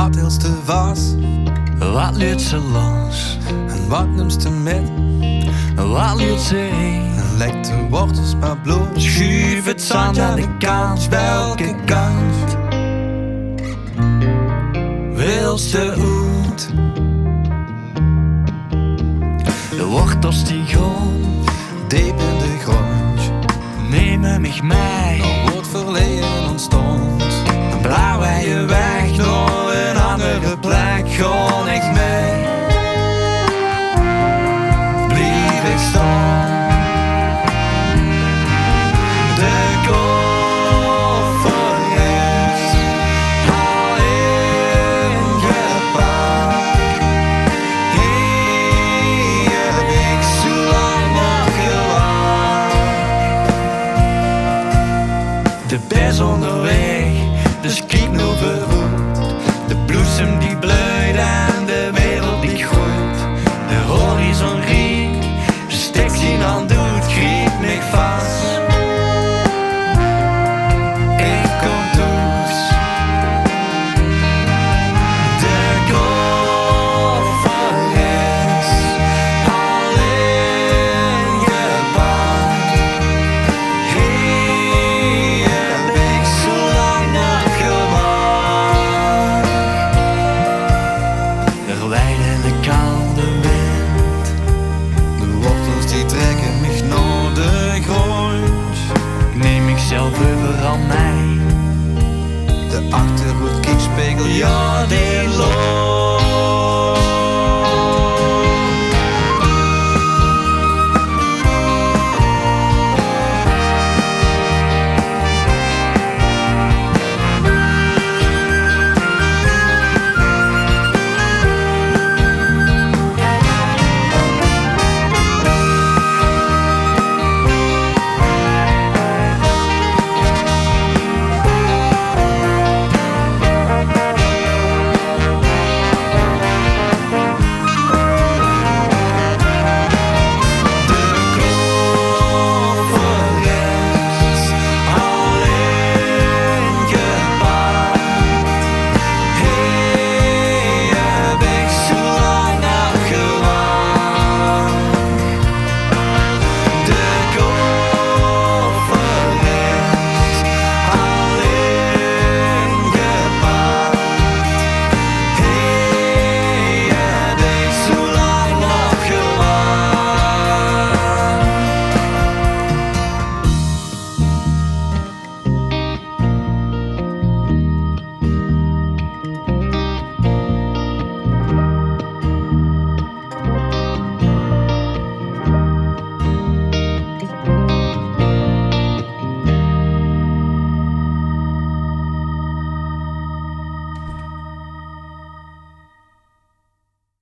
Wat hield ze vast? Wat liet ze los? En wat neemt ze met? Wat liet ze heen? En lekt de wortels maar bloot. Schuif het zand aan de kant. Welke kant wil ze uit? De wortels die gaan Diep in de grond, nemen mich mee. al wordt verleden ontstond. Een blauwe weg naar een andere plek. Ga ik mee? Blijf ik staan? De koffer is al ingepakt. Hier heb ik zo lang nog gewacht. De bes onderweg, dus kijk nu verwoed. De bloesem die bloeit en de wereld die groeit. De horizon riekt, steekt zien aan doet, griep mij vast. Ik kom thuis. De koffer is al ingepakt. Hier heb ik zo lang nog gewacht. Er wijden de koude wind. De wortels die trekken mich naar de grond. Ik neem ikzelf overal mee. De achterhoed kijkspiegel, Ja, die loopt.